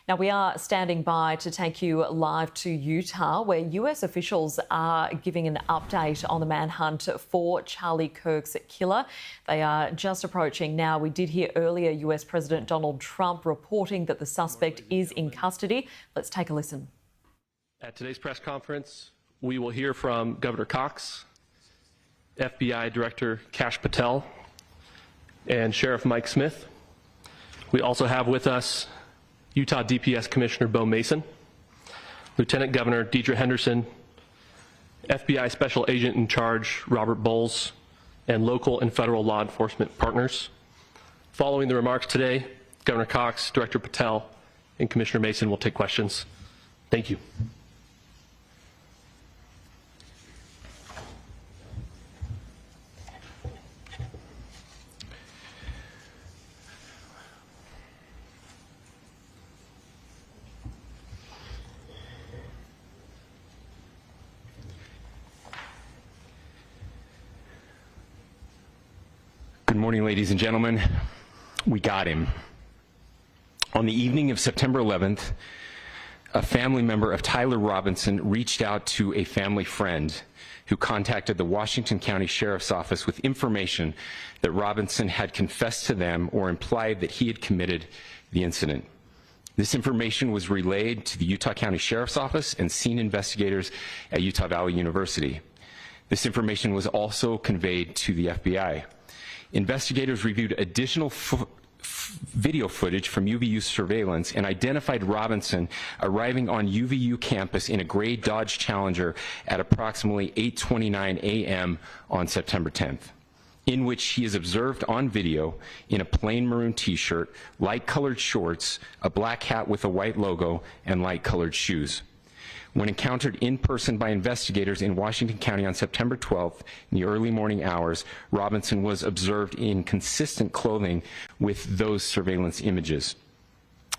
Now, we are standing by to take you live to Utah, where US officials are giving an update on the manhunt for Charlie Kirk's killer. They are just approaching now. We did hear earlier US President Donald Trump reporting that the suspect is in custody. Let's take a listen. At today's press conference, we will hear from Governor Cox, FBI Director Kash Patel, and Sheriff Mike Smith. We also have with us Utah DPS Commissioner Bo Mason, Lieutenant Governor Deidre Henderson, FBI Special Agent in Charge Robert Bowles, and local and federal law enforcement partners. Following the remarks today, Governor Cox, Director Patel, and Commissioner Mason will take questions. Thank you. Good morning, ladies and gentlemen. We got him. On the evening of September 11th, a family member of Tyler Robinson reached out to a family friend who contacted the Washington County Sheriff's Office with information that Robinson had confessed to them or implied that he had committed the incident. This information was relayed to the Utah County Sheriff's Office and scene investigators at Utah Valley University. This information was also conveyed to the FBI. Investigators reviewed additional video footage from UVU surveillance and identified Robinson arriving on UVU campus in a gray Dodge Challenger at approximately 8:29 a.m. on September 10th, in which he is observed on video in a plain maroon t-shirt, light-colored shorts, a black hat with a white logo, and light-colored shoes. When encountered in person by investigators in Washington County on September 12th in the early morning hours, Robinson was observed in consistent clothing with those surveillance images.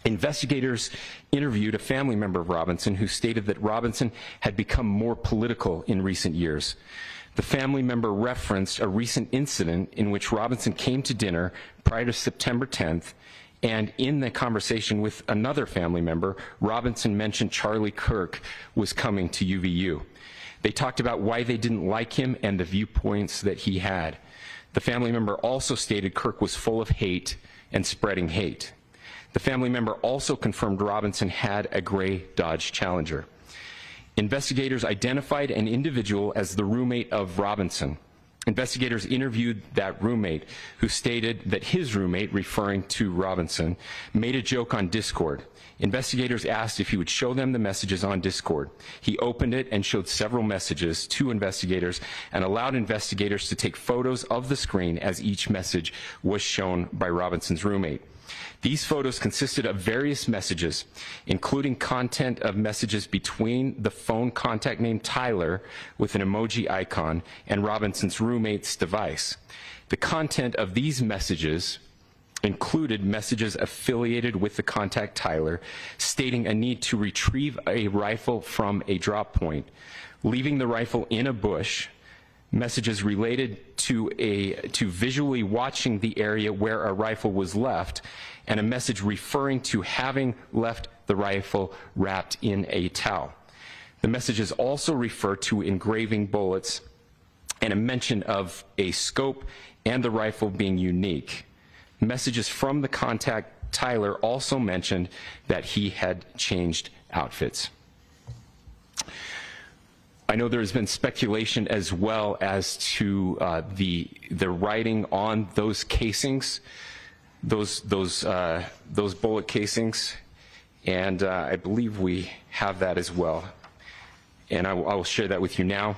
Investigators interviewed a family member of Robinson who stated that Robinson had become more political in recent years. The family member referenced a recent incident in which Robinson came to dinner prior to September 10th, and in the conversation with another family member, Robinson mentioned Charlie Kirk was coming to UVU. They talked about why they didn't like him and the viewpoints that he had. The family member also stated Kirk was full of hate and spreading hate. The family member also confirmed Robinson had a gray Dodge Challenger. Investigators identified an individual as the roommate of Robinson. Investigators interviewed that roommate, who stated that his roommate, referring to Robinson, made a joke on Discord. Investigators asked if he would show them the messages on Discord. He opened it and showed several messages to investigators and allowed investigators to take photos of the screen as each message was shown by Robinson's roommate. These photos consisted of various messages, including content of messages between the phone contact name Tyler with an emoji icon and Robinson's roommate's device. The content of these messages included messages affiliated with the contact Tyler, stating a need to retrieve a rifle from a drop point, leaving the rifle in a bush, messages related to visually watching the area where a rifle was left, and a message referring to having left the rifle wrapped in a towel. The messages also refer to engraving bullets and a mention of a scope and the rifle being unique. Messages from the contact Tyler also mentioned that he had changed outfits. I know there's been speculation as well as to the writing on those casings, those bullet casings, and I believe we have that as well, and I will share that with you now.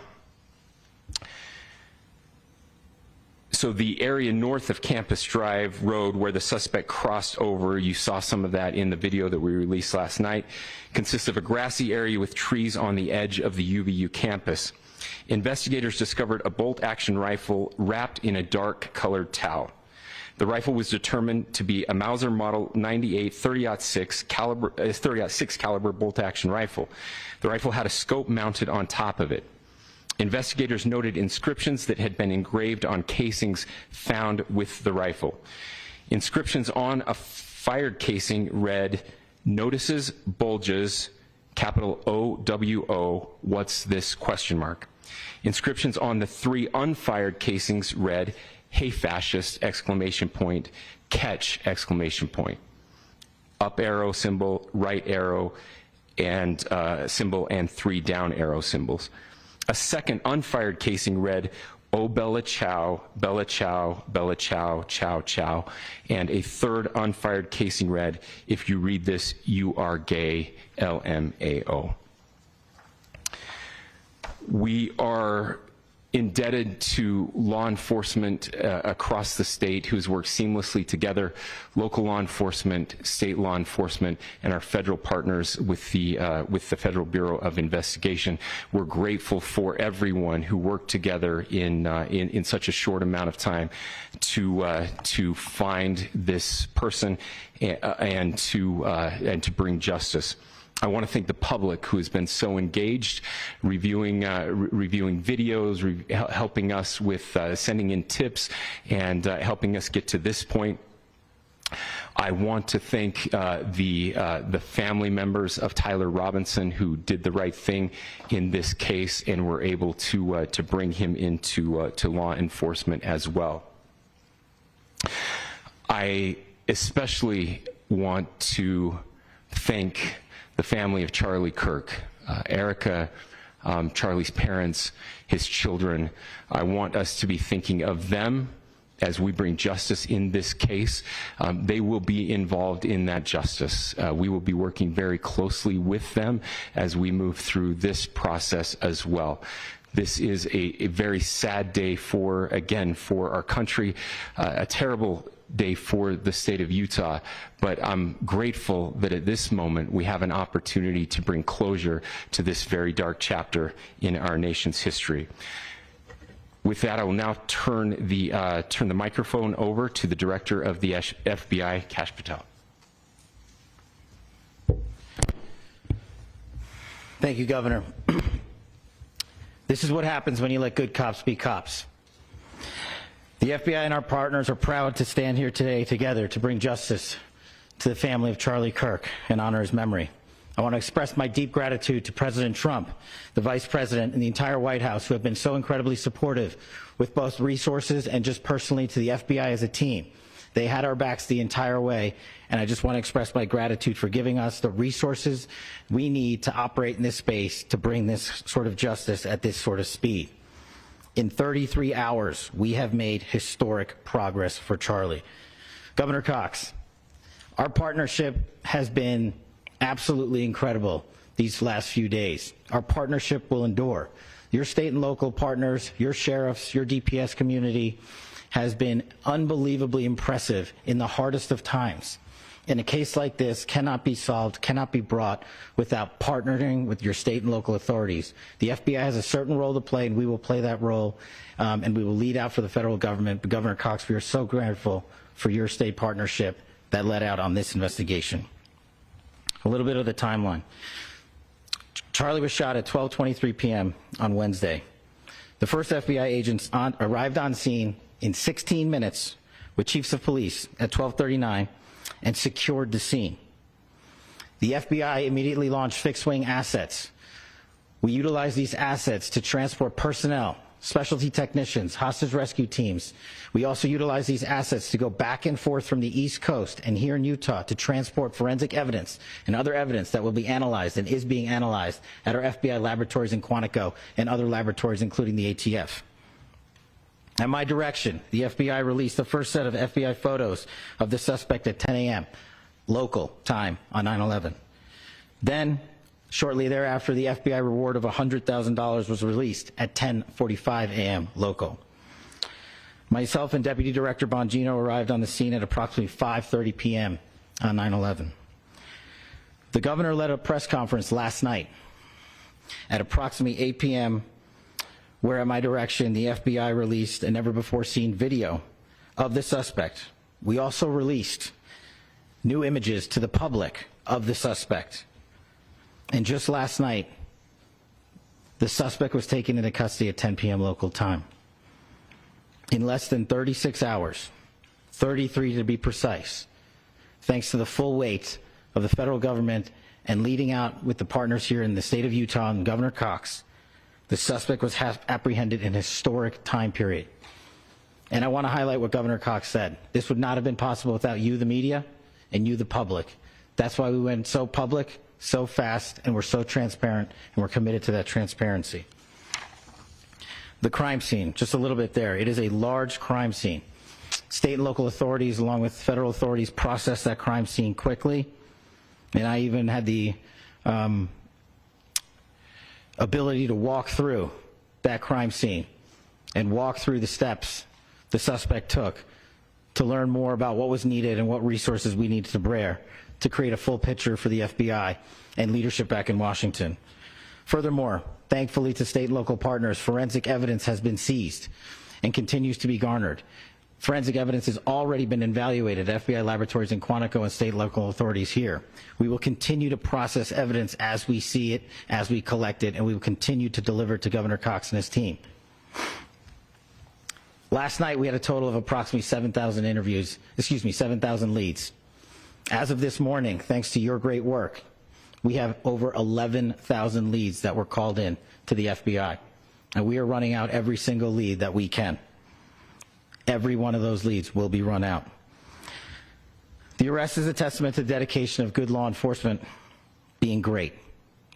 So the area north of Campus Drive Road where the suspect crossed over, you saw some of that in the video that we released last night, consists of a grassy area with trees on the edge of the UVU campus. Investigators discovered a bolt-action rifle wrapped in a dark-colored towel. The rifle was determined to be a Mauser Model 98 30-06 caliber bolt-action rifle. The rifle had a scope mounted on top of it. Investigators noted inscriptions that had been engraved on casings found with the rifle. Inscriptions on a fired casing read, Notices, bulges, capital OWO, what's this question mark. Inscriptions on the 3 unfired casings read, "Hey fascist!" exclamation point, "Catch!" exclamation point. Up arrow symbol, right arrow and symbol, and 3 down arrow symbols. A second unfired casing read, "Oh Bella Chow, Bella Chow, Bella Chow, Chow Chow," and a third unfired casing read, "If you read this, you are gay, LMAO." We are indebted to law enforcement across the state who's worked seamlessly together, local law enforcement, state law enforcement, and our federal partners with the Federal Bureau of Investigation. We're grateful for everyone who worked together in such a short amount of time to find this person and to bring justice. I want to thank the public who has been so engaged, reviewing videos, helping us with sending in tips, and helping us get to this point. I want to thank the family members of Tyler Robinson who did the right thing in this case and were able to bring him into to law enforcement as well. I especially want to thank the family of Charlie Kirk, Erica, Charlie's parents, his children. I want us to be thinking of them as we bring justice in this case. They will be involved in that justice. We will be working very closely with them as we move through this process as well. This is a very sad day for our country, a terrible day for the state of Utah, but I'm grateful that at this moment we have an opportunity to bring closure to this very dark chapter in our nation's history. With that, I will now turn the microphone over to the Director of the FBI, Kash Patel. Thank you, Governor. This is what happens when you let good cops be cops. The FBI and our partners are proud to stand here today together to bring justice to the family of Charlie Kirk and honor his memory. I want to express my deep gratitude to President Trump, the Vice President, and the entire White House who have been so incredibly supportive with both resources and just personally to the FBI as a team. They had our backs the entire way, and I just want to express my gratitude for giving us the resources we need to operate in this space to bring this sort of justice at this sort of speed. In 33 hours, we have made historic progress for Charlie. Governor Cox, our partnership has been absolutely incredible these last few days. Our partnership will endure. Your state and local partners, your sheriffs, your DPS community has been unbelievably impressive in the hardest of times. And a case like this cannot be solved, cannot be brought without partnering with your state and local authorities. The FBI has a certain role to play, and we will play that role, and we will lead out for the federal government. But Governor Cox, we are so grateful for your state partnership that led out on this investigation. A little bit of the timeline. Charlie was shot at 12:23 p.m. on Wednesday. The first FBI agents arrived on scene in 16 minutes with chiefs of police at 12:39 and secured the scene. The FBI immediately launched fixed-wing assets. We utilized these assets to transport personnel, specialty technicians, hostage rescue teams. We also utilized these assets to go back and forth from the East Coast and here in Utah to transport forensic evidence and other evidence that will be analyzed and is being analyzed at our FBI laboratories in Quantico and other laboratories, including the ATF. At my direction, the FBI released the first set of FBI photos of the suspect at 10 a.m. local time on 9/11. Then, shortly thereafter, the FBI reward of $100,000 was released at 10:45 a.m. local. Myself and Deputy Director Bongino arrived on the scene at approximately 5:30 p.m. on 9/11. The governor led a press conference last night at approximately 8 p.m. where at my direction, the FBI released a never-before-seen video of the suspect. We also released new images to the public of the suspect. And just last night, the suspect was taken into custody at 10 p.m. local time. In less than 36 hours, 33 to be precise, thanks to the full weight of the federal government and leading out with the partners here in the state of Utah and Governor Cox, the suspect was apprehended in a historic time period. And I want to highlight what Governor Cox said. This would not have been possible without you, the media, and you, the public. That's why we went so public, so fast, and we're so transparent, and we're committed to that transparency. The crime scene, just a little bit there. It is a large crime scene. State and local authorities, along with federal authorities, processed that crime scene quickly. And I even had the ability to walk through that crime scene and walk through the steps the suspect took to learn more about what was needed and what resources we needed to bear to create a full picture for the FBI and leadership back in Washington. Furthermore, thankfully to state and local partners, forensic evidence has been seized and continues to be garnered. Forensic evidence has already been evaluated at FBI laboratories in Quantico and state and local authorities here. We will continue to process evidence as we see it, as we collect it, and we will continue to deliver it to Governor Cox and his team. Last night, we had a total of approximately 7,000 leads. As of this morning, thanks to your great work, we have over 11,000 leads that were called in to the FBI. And we are running out every single lead that we can. Every one of those leads will be run out. The arrest is a testament to the dedication of good law enforcement being great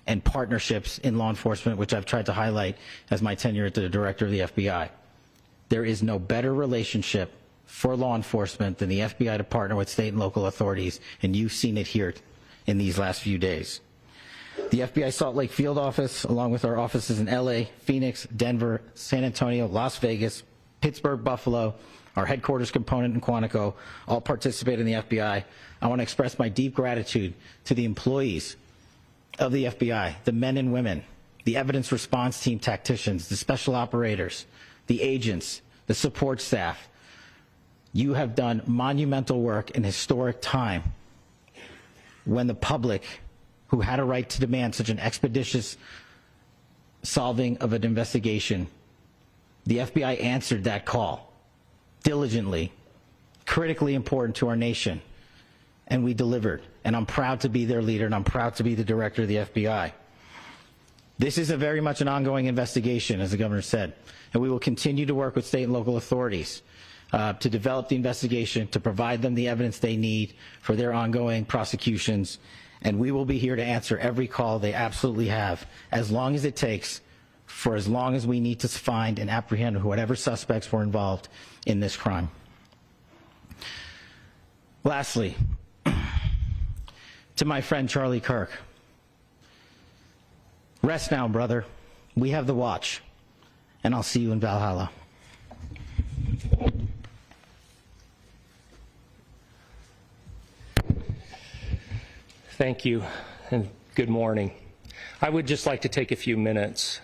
and partnerships in law enforcement, which I've tried to highlight as my tenure as the director of the FBI. There is no better relationship for law enforcement than the FBI to partner with state and local authorities, and you've seen it here in these last few days. The FBI Salt Lake Field Office, along with our offices in LA, Phoenix, Denver, San Antonio, Las Vegas, Pittsburgh, Buffalo, our headquarters component in Quantico, all participate in the FBI. I want to express my deep gratitude to the employees of the FBI, the men and women, the evidence response team tacticians, the special operators, the agents, the support staff. You have done monumental work in historic time when the public, who had a right to demand such an expeditious solving of an investigation, the FBI answered that call diligently, critically important to our nation, and we delivered. And I'm proud to be their leader, and I'm proud to be the director of the FBI. This is very much an ongoing investigation, as the governor said, and we will continue to work with state and local authorities to develop the investigation, to provide them the evidence they need for their ongoing prosecutions, and we will be here to answer every call they absolutely have, as long as it takes, for as long as we need to find and apprehend whatever suspects were involved in this crime. Lastly, to my friend Charlie Kirk, rest now, brother. We have the watch, and I'll see you in Valhalla. Thank you, and good morning. I would just like to take a few minutes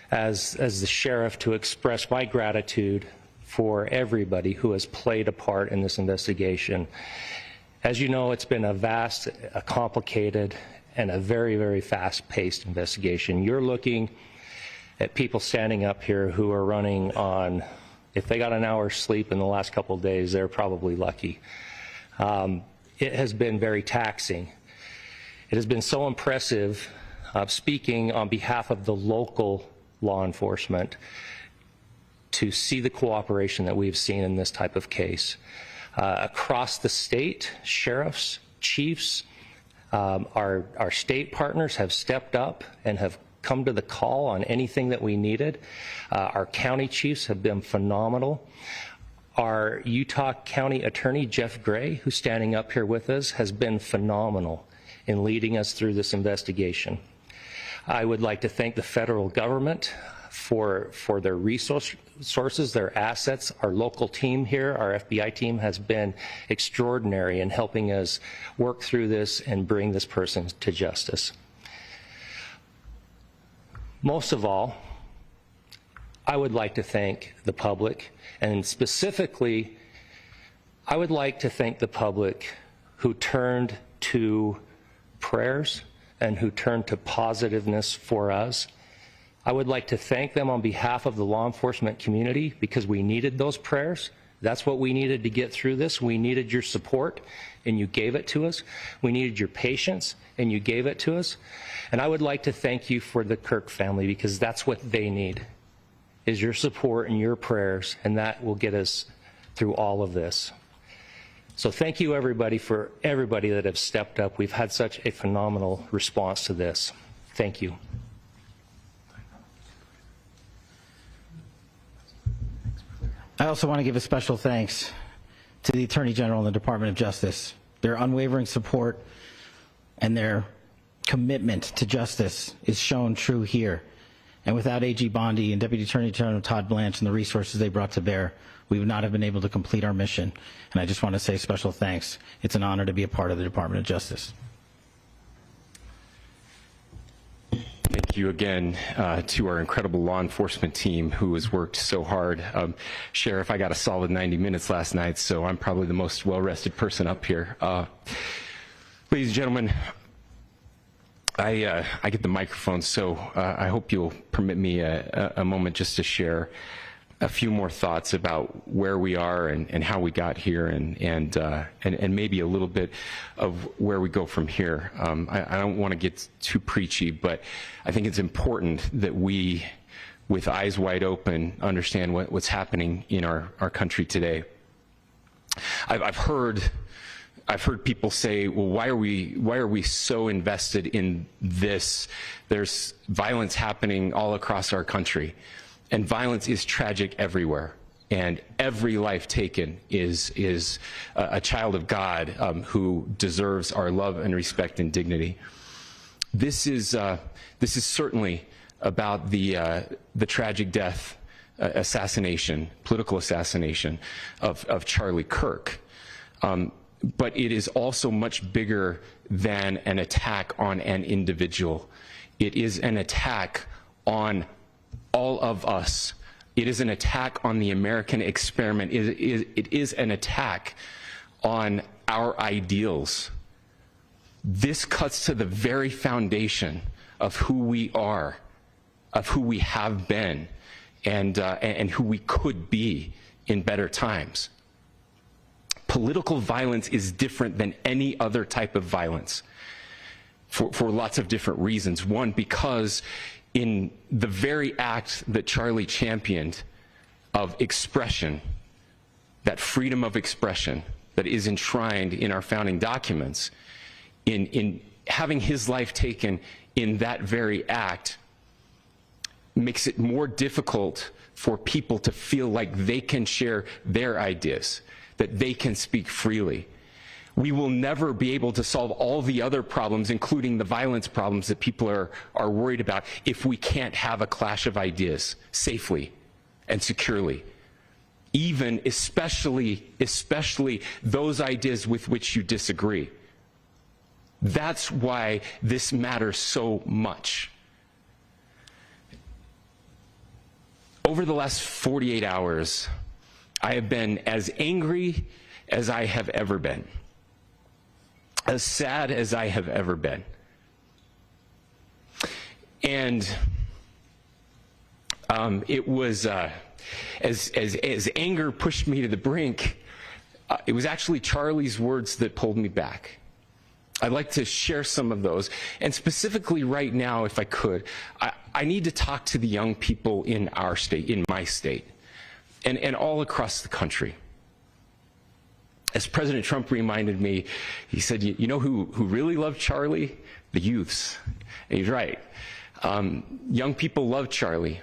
as the sheriff to express my gratitude for everybody who has played a part in this investigation. As you know, it's been a vast, a complicated, and a very, very fast-paced investigation. You're looking at people standing up here who are running on, if they got an hour's sleep in the last couple of days, they're probably lucky. It has been very taxing. It has been so impressive, speaking on behalf of the local law enforcement, to see the cooperation that we've seen in this type of case. Across the state, sheriffs, chiefs, our state partners have stepped up and have come to the call on anything that we needed. Our county chiefs have been phenomenal. Our Utah County Attorney, Jeff Gray, who's standing up here with us, has been phenomenal in leading us through this investigation. I would like to thank the federal government for their resources, their assets. Our local team here, our FBI team, has been extraordinary in helping us work through this and bring this person to justice. Most of all, I would like to thank the public, and specifically, I would like to thank the public who turned to prayers and who turned to positiveness for us. I would like to thank them on behalf of the law enforcement community, because we needed those prayers That's what we needed to get through this. We needed your support, and you gave it to us. We needed your patience, and you gave it to us. And I would like to thank you for the Kirk family, because that's what they need, is your support and your prayers, and that will get us through all of this. So thank you, everybody, for everybody that have stepped up. We've had such a phenomenal response to this. Thank you. I also want to give a special thanks to the Attorney General and the Department of Justice. Their unwavering support and their commitment to justice is shown true here. And without AG Bondi and Deputy Attorney General Todd Blanche and the resources they brought to bear, we would not have been able to complete our mission. And I just want to say special thanks. It's an honor to be a part of the Department of Justice. Thank you again to our incredible law enforcement team who has worked so hard. Sheriff, I got a solid 90 minutes last night, so I'm probably the most well-rested person up here. Ladies and gentlemen, I get the microphone, so I hope you'll permit me a moment just to share a few more thoughts about where we are and how we got here, and maybe a little bit of where we go from here. I don't want to get too preachy, but I think it's important that we, with eyes wide open, understand what's happening in our country today. I've heard people say, well, why are we so invested in this? There's violence happening all across our country. And violence is tragic everywhere, and every life taken is a child of God who deserves our love and respect and dignity. This is certainly about the tragic death, political assassination of Charlie Kirk, but it is also much bigger than an attack on an individual. It is an attack on all of us. It is an attack on the American experiment. It is an attack on our ideals. This cuts to the very foundation of who we are, of who we have been, and who we could be in better times. Political violence is different than any other type of violence for lots of different reasons. One, because in the very act that Charlie championed of expression, that freedom of expression that is enshrined in our founding documents, in having his life taken in that very act, makes it more difficult for people to feel like they can share their ideas, that they can speak freely. We will never be able to solve all the other problems, including the violence problems that people are worried about, if we can't have a clash of ideas safely and securely. Especially those ideas with which you disagree. That's why this matters so much. Over the last 48 hours, I have been as angry as I have ever been, as sad as I have ever been. And it was, as anger pushed me to the brink, it was actually Charlie's words that pulled me back. I'd like to share some of those. And specifically right now, if I could, I need to talk to the young people in our state, in my state, and all across the country. As President Trump reminded me, he said, you know who really loved Charlie? The youths. And he's right. Young people loved Charlie,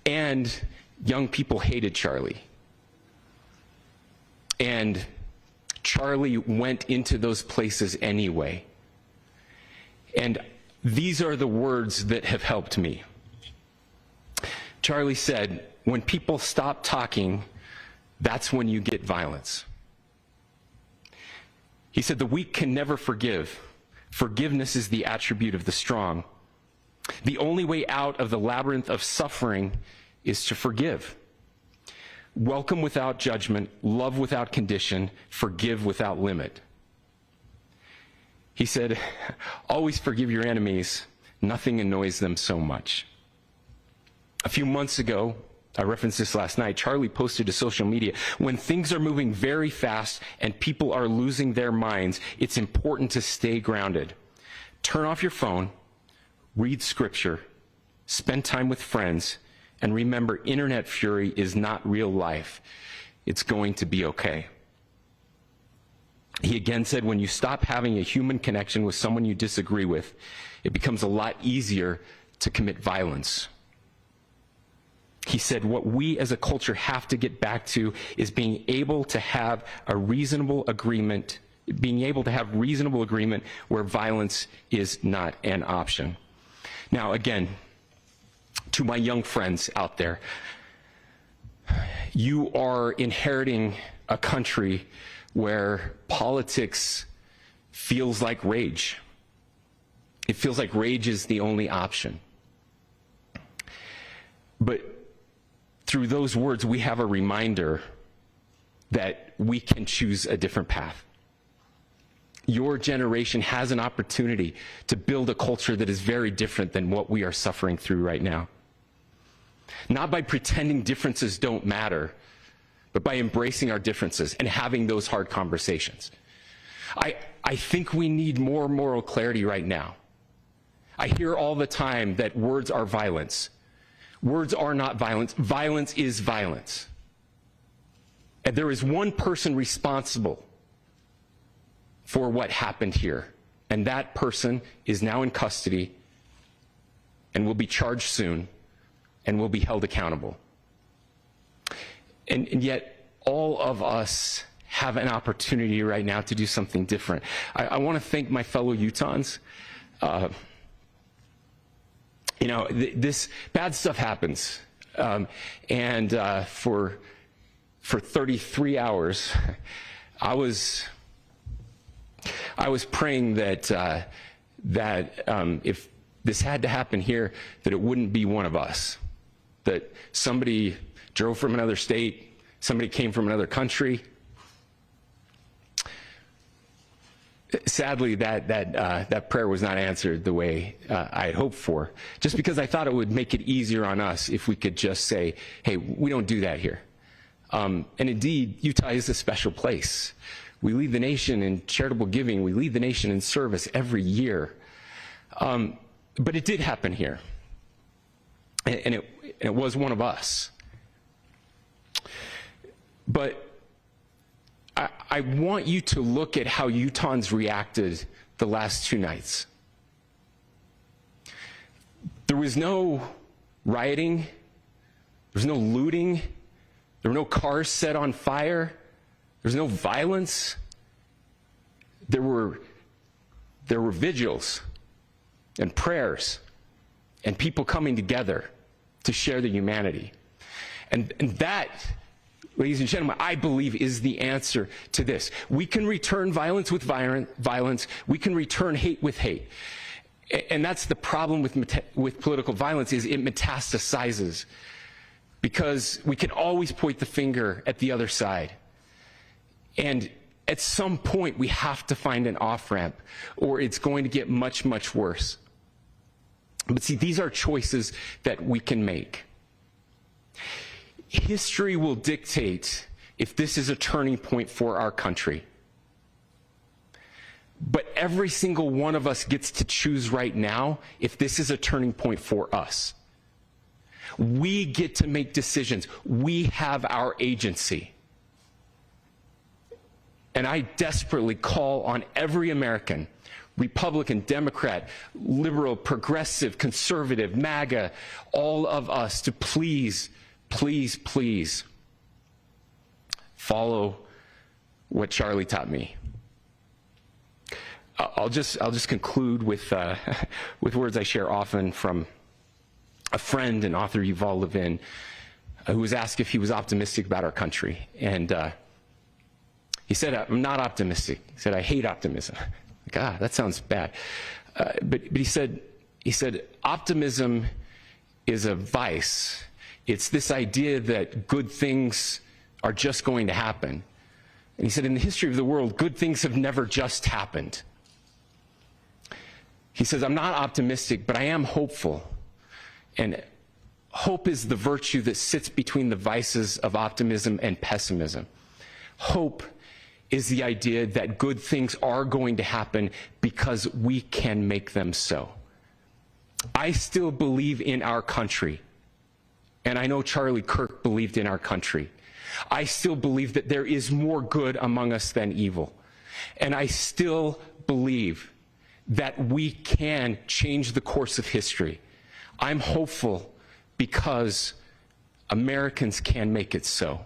and young people hated Charlie. And Charlie went into those places anyway. And these are the words that have helped me. Charlie said, when people stop talking, that's when you get violence. He said, the weak can never forgive. Forgiveness is the attribute of the strong. The only way out of the labyrinth of suffering is to forgive. Welcome without judgment, love without condition, forgive without limit. He said, always forgive your enemies. Nothing annoys them so much. A few months ago, I referenced this last night. Charlie posted to social media, when things are moving very fast and people are losing their minds, it's important to stay grounded. Turn off your phone, read scripture, spend time with friends, and remember, internet fury is not real life. It's going to be okay. He again said, when you stop having a human connection with someone you disagree with, it becomes a lot easier to commit violence. He said, what we as a culture have to get back to is being able to have a reasonable agreement, where violence is not an option. Now, again, to my young friends out there, you are inheriting a country where politics feels like rage. It feels like rage is the only option. But through those words, we have a reminder that we can choose a different path. Your generation has an opportunity to build a culture that is very different than what we are suffering through right now. Not by pretending differences don't matter, but by embracing our differences and having those hard conversations. I think we need more moral clarity right now. I hear all the time that words are violence. Words are not violence. Violence is violence. And there is one person responsible for what happened here, and that person is now in custody and will be charged soon and will be held accountable. And yet, all of us have an opportunity right now to do something different. I want to thank my fellow Utahns. This bad stuff happens, and for 33 hours, I was praying that if this had to happen here, that it wouldn't be one of us, that somebody drove from another state, somebody came from another country. Sadly, that prayer was not answered the way I had hoped for, just because I thought it would make it easier on us if we could just say, hey, we don't do that here. And indeed, Utah is a special place. We lead the nation in charitable giving. We lead the nation in service every year. But it did happen here. And it was one of us. But I want you to look at how Utahns reacted the last 2 nights. There was no rioting. There was no looting. There were no cars set on fire. There was no violence. There were vigils and prayers and people coming together to share the humanity. And that, ladies and gentlemen, I believe is the answer to this. We can return violence with violence. We can return hate with hate. And that's the problem with political violence, is it metastasizes, because we can always point the finger at the other side. And at some point, we have to find an off-ramp, or it's going to get much, much worse. But see, these are choices that we can make. History will dictate if this is a turning point for our country. But every single one of us gets to choose right now if this is a turning point for us. We get to make decisions. We have our agency. And I desperately call on every American, Republican, Democrat, liberal, progressive, conservative, MAGA, all of us to please, please, please follow what Charlie taught me. I'll just conclude with words I share often from a friend and author, Yuval Levin, who was asked if he was optimistic about our country. And he said, I'm not optimistic. He said, I hate optimism. Like, that sounds bad. But he said, optimism is a vice. It's this idea that good things are just going to happen. And he said, in the history of the world, good things have never just happened. He says, I'm not optimistic, but I am hopeful. And Hope is the virtue that sits between the vices of optimism and pessimism. Hope is the idea that good things are going to happen because we can make them so. I still believe in our country, and I know Charlie Kirk believed in our country. I still believe that there is more good among us than evil. And I still believe that we can change the course of history. I'm hopeful because Americans can make it so.